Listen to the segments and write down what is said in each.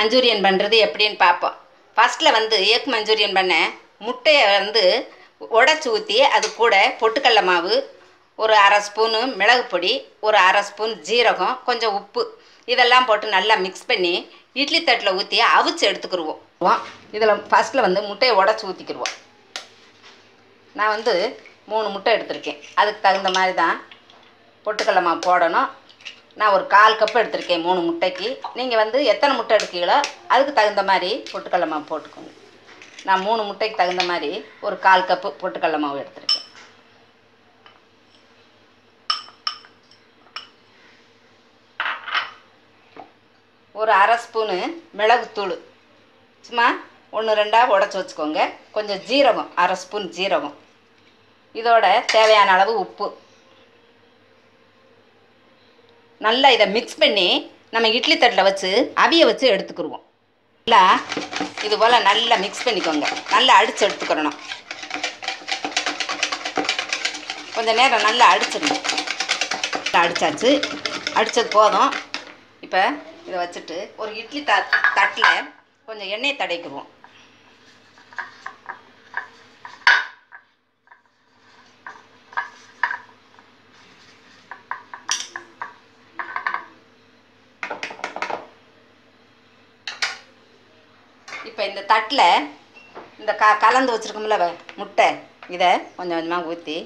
Manchurian பண்ணுறது எப்படின்னு பார்ப்போம். ஃபஸ்ட்டில் வந்து எக் மஞ்சூரியன் பண்ண முட்டையை வந்து உடச்சி ஊற்றி அது கூட பொட்டுக்கடலை மாவு, ஒரு அரை ஸ்பூனு மிளகு பொடி, ஒரு அரை ஸ்பூன் ஜீரகம், கொஞ்சம் உப்பு இதெல்லாம் போட்டு நல்லா மிக்ஸ் பண்ணி இட்லி தட்டில் ஊற்றி அவிச்சு எடுத்துக்கிடுவோம். இதில் ஃபஸ்ட்டில் வந்து முட்டையை உடச்சி ஊற்றிக்கிடுவோம். நான் வந்து 3 முட்டை எடுத்திருக்கேன். அதுக்கு தகுந்த மாதிரி தான் பொட்டுக்கடலை மாவு போடணும். நான் ஒரு 1/4 கப் எடுத்திருக்கேன் 3 முட்டைக்கு. நீங்கள் வந்து எத்தனை முட்டை எடுக்கீங்களோ அதுக்கு தகுந்த மாதிரி பொட்டுக்கடலை மாவு போட்டுக்கோங்க. நான் 3 முட்டைக்கு தகுந்த மாதிரி ஒரு 1/4 கப்பு பொட்டுக்கடலை மாவு எடுத்திருக்கேன். ஒரு அரை ஸ்பூனு மிளகுத்தூள் சும்மா 1-2 உடச்சி வச்சுக்கோங்க. கொஞ்சம் ஜீரகம், அரை ஸ்பூன் ஜீரகம், இதோட தேவையான அளவு உப்பு. நல்லா இதை மிக்ஸ் பண்ணி நம்ம இட்லி தட்டில் வச்சு அவிய வச்சு எடுத்துக்கிடுவோம். நல்லா இது போல் நல்லா மிக்ஸ் பண்ணிக்கோங்க. நல்லா அடித்து எடுத்துக்கிறணும். கொஞ்சம் நேரம் நல்லா அடிச்சிடணும். அடித்தாச்சு, அடித்தது போதும். இப்போ இதை வச்சுட்டு ஒரு இட்லி தட்டில் கொஞ்சம் எண்ணெய் தடவிக்குவோம். இப்போ இந்த தட்டில் இந்த கலந்து வச்சுருக்கோம்ல முட்டை, இதை கொஞ்சம் கொஞ்சமாக ஊற்றி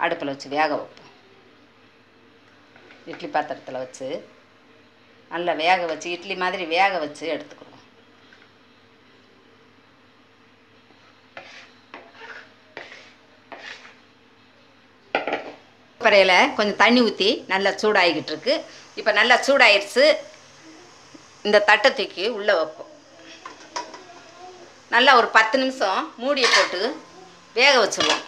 அடுப்பில் வச்சு வேக வைப்போம். இட்லி பாத்திரத்தில் வச்சு நல்லா வேக வச்சு இட்லி மாதிரி வேக வச்சு எடுத்துக்கிடுவோம். குக்கரையில் கொஞ்சம் தண்ணி ஊற்றி நல்லா சூடாகிக்கிட்டு இருக்கு. இப்போ நல்லா சூடாயிடுச்சு. இந்த தட்டை தூக்கி உள்ளே வைப்போம். நல்லா ஒரு 10 நிமிஷம் மூடியை போட்டு வேக வச்சுருவோம்.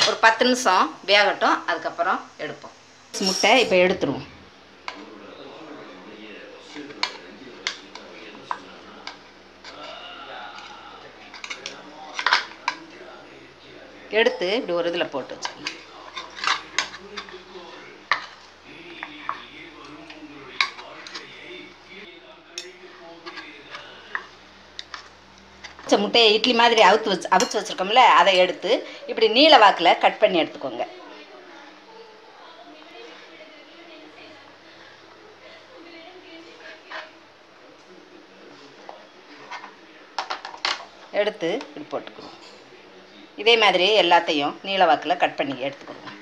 ஒரு 10 நிமிஷம் வேகட்டும். அதுக்கப்புறம் எடுப்போம். முட்டை இப்போ எடுத்துருவோம். எடுத்து இப்படி ஒரு இதில் போட்டு வச்சுக்கணும். முட்டையை இட்லி மாதிரி அவிச்சு வச்சுருக்கோம்ல, அதை எடுத்து இப்படி நீல வாக்கில் கட் பண்ணி எடுத்துக்கோங்க. எடுத்து இப்படி போட்டுக்கணும். இதே மாதிரி எல்லாத்தையும் நீல வாக்கில் கட் பண்ணி எடுத்துக்கணும்.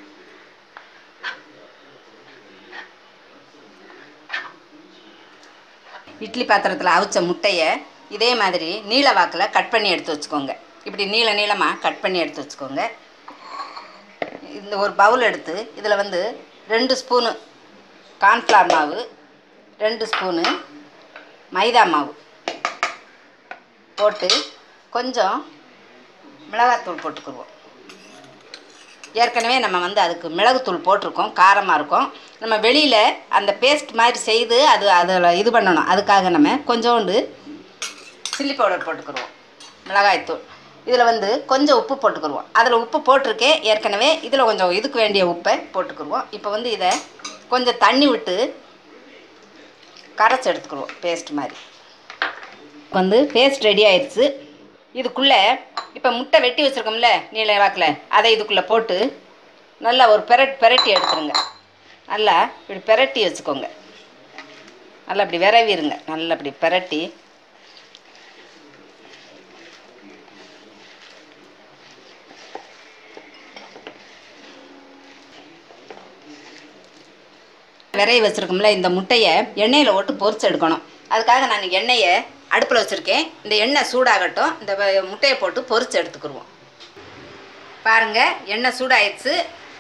இட்லி பாத்திரத்தில் அவிச்ச முட்டையை இதே மாதிரி நீல வாக்கில் கட் பண்ணி எடுத்து வச்சுக்கோங்க. இப்படி நீளமாக கட் பண்ணி எடுத்து வச்சுக்கோங்க. இந்த ஒரு பவுல் எடுத்து இதில் வந்து 2 ஸ்பூனு கார்ன்ஃப்ளவர் மாவு, 2 ஸ்பூனு மைதா மாவு போட்டு கொஞ்சம் மிளகாத்தூள் போட்டுக்குருவோம். ஏற்கனவே நம்ம வந்து அதுக்கு மிளகுத்தூள் போட்டிருக்கோம், காரமாக இருக்கும். நம்ம வெளியில் அந்த பேஸ்ட் மாதிரி செய்து அதில் இது பண்ணணும். அதுக்காக நம்ம கொஞ்சோண்டு சில்லி பவுடர் போட்டுக்கிடுவோம், மிளகாய்த்தூள். இதில் வந்து கொஞ்சம் உப்பு போட்டுக்கிடுவோம். அதில் உப்பு போட்டிருக்கேன் ஏற்கனவே. இதில் கொஞ்சம் இதுக்கு வேண்டிய உப்பை போட்டுக்கிடுவோம். இப்போ வந்து இதை கொஞ்சம் தண்ணி விட்டு கரைச்சி எடுத்துக்கிடுவோம் பேஸ்ட் மாதிரி. வந்து பேஸ்ட் ரெடி ஆயிடுச்சு. இதுக்குள்ளே இப்போ முட்டை வெட்டி வச்சுருக்கோம்ல நீல வாக்கில், அதை இதுக்குள்ளே போட்டு நல்லா ஒரு பெரட்டி எடுத்துருங்க. நல்லா இப்படி பெரட்டி வச்சுக்கோங்க. நல்லா இப்படி விரவிடுங்க. நல்லா இப்படி பெரட்டி விரைவி வச்சுருக்கோம்ல, இந்த முட்டையை எண்ணெயில் போட்டு பொரிச்சு எடுக்கணும். அதுக்காக நான் எண்ணெயை அடுப்பில் வச்சுருக்கேன். இந்த எண்ணெய் சூடாகட்டும். இந்த முட்டையை போட்டு பொரிச்சு எடுத்துக்கிடுவோம். பாருங்கள், எண்ணெய் சூடாயிடுச்சு.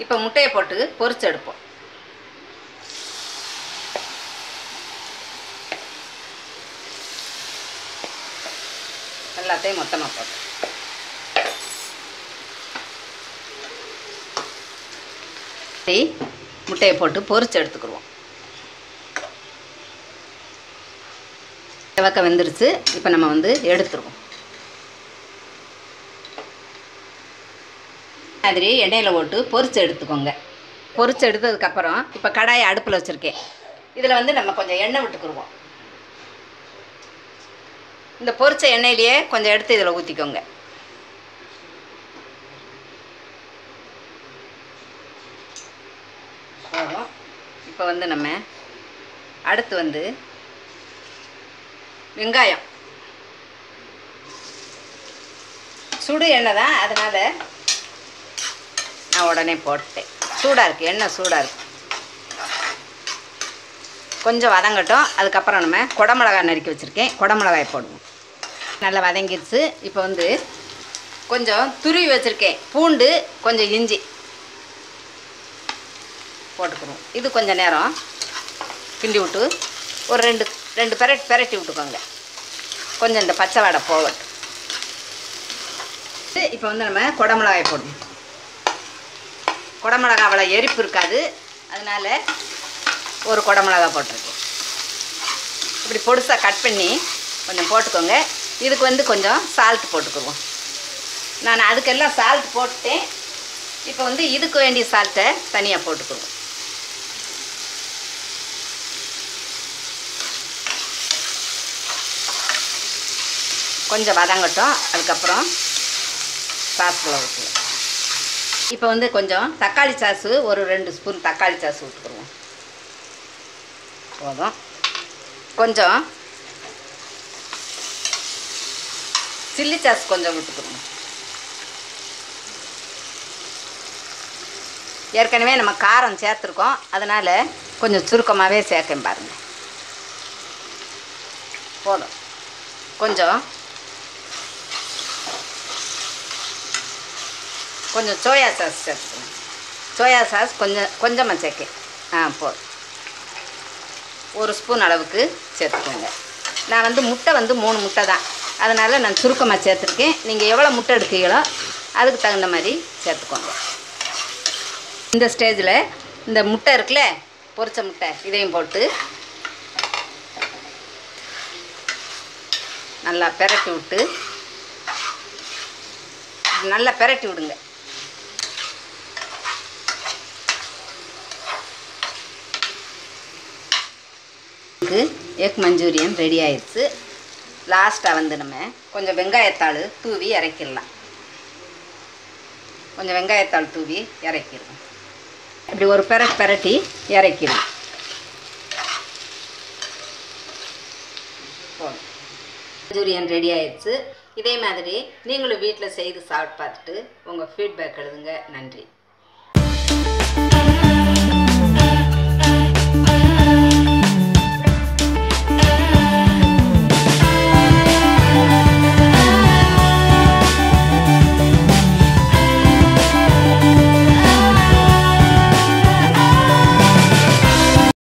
இப்போ முட்டையை போட்டு பொரிச்சு எடுப்போம். எல்லாத்தையும் மொத்தமாக போட்டு முட்டையை போட்டு பொரிச்சு எடுத்துக்கிடுவோம். செவக்க வெந்துருச்சு. இப்போ நம்ம வந்து எடுத்துருவோம். மாதிரி எண்ணெயில் போட்டு பொரிச்சு எடுத்துக்கோங்க. பொரிச்சு எடுத்ததுக்கப்புறம் இப்போ கடாயை அடுப்பில் வச்சுருக்கேன். இதில் வந்து நம்ம கொஞ்சம் எண்ணெய் விட்டுக்குருவோம். இந்த பொரிச்ச எண்ணெயிலேயே கொஞ்சம் எடுத்து இதில் ஊற்றிக்கோங்க. போதும். இப்போ வந்து நம்ம அடுத்து வந்து வெங்காயம், சுடு எண்ணெய் தான், அதனால் நான் உடனே போட்டேன். சூடாக இருக்குது, எண்ணெய் சூடாக இருக்குது. கொஞ்சம் வதங்கட்டும். அதுக்கப்புறம் நம்ம குடமிளகாய் நறுக்கி வச்சுருக்கேன், குடமிளகாய் போடுவோம். நல்லா வதங்கிடுச்சு. இப்போ வந்து கொஞ்சம் துருவி வச்சுருக்கேன் பூண்டு, கொஞ்சம் இஞ்சி போட்டுக்கிறோம். இது கொஞ்சம் நேரம் கிண்டி விட்டு ஒரு ரெண்டு பெரட்டி விட்டுக்கோங்க. கொஞ்சம் இந்த பச்சை வாடை போகட்டும். இப்போ வந்து நம்ம குடமிளகாய் போடணும். குடமிளகாய் அவ்வளோ எரிப்பு இருக்காது, அதனால் ஒரு குடமிளகாய் போட்டிருக்கேன். இப்படி பொடுசாக கட் பண்ணி கொஞ்சம் போட்டுக்கோங்க. இதுக்கு வந்து கொஞ்சம் சால்ட் போட்டுக்குவோம். நான் அதுக்கெல்லாம் சால்ட் போட்டுட்டேன். இப்போ வந்து இதுக்கு வேண்டிய சால்ட்டை தனியாக போட்டுக்குவோம். கொஞ்சம் வதங்கட்டும். அதுக்கப்புறம் சாஸ்க்குள்ள ஊற்றுவோம். இப்போ வந்து கொஞ்சம் தக்காளி சாஸு, ஒரு 2 ஸ்பூன் தக்காளி சாஸ் ஊற்றுக்குருவோம். போதும். கொஞ்சம் சில்லி சாஸ் கொஞ்சம் விட்டுக்குருவோம். ஏற்கனவே நம்ம காரம் சேர்த்துருக்கோம், அதனால் கொஞ்சம் சுருக்கமாகவே சேர்க்கேன் பாருங்கள். போதும். கொஞ்சம் சோயா சாஸ் சேர்த்துக்கணும். சோயா சாஸ் கொஞ்சமாக சேர்க்கேன். போதும். 1 ஸ்பூன் அளவுக்கு சேர்த்துக்கோங்க. நான் வந்து முட்டை வந்து 3 முட்டை தான், அதனால் நான் சுருக்கமாக சேர்த்துருக்கேன். நீங்கள் எவ்வளோ முட்டை எடுக்கிறீங்களோ அதுக்கு தகுந்த மாதிரி சேர்த்துக்கோங்க. இந்த ஸ்டேஜில் இந்த முட்டை இருக்குல்ல, பொரிச்ச முட்டை, இதையும் போட்டு நல்லா பெரட்டி விட்டு நல்லா பெரட்டி விடுங்க. எக் மஞ்சூரியன் ரெடி ஆயிடுச்சு. லாஸ்ட்டாக வந்து நம்ம கொஞ்சம் வெங்காயத்தாள் தூவி இறக்கிடலாம். கொஞ்சம் வெங்காயத்தாள் தூவி இறக்கிடுவோம். இப்படி ஒரு பெரட்டி இறக்கிடுவோம். மஞ்சூரியன் ரெடி ஆயிடுச்சு. இதே மாதிரி நீங்களும் வீட்டில் செய்து சாப்பிட்டு பார்த்துட்டு உங்கள் ஃபீட்பேக் எழுதுங்க. நன்றி.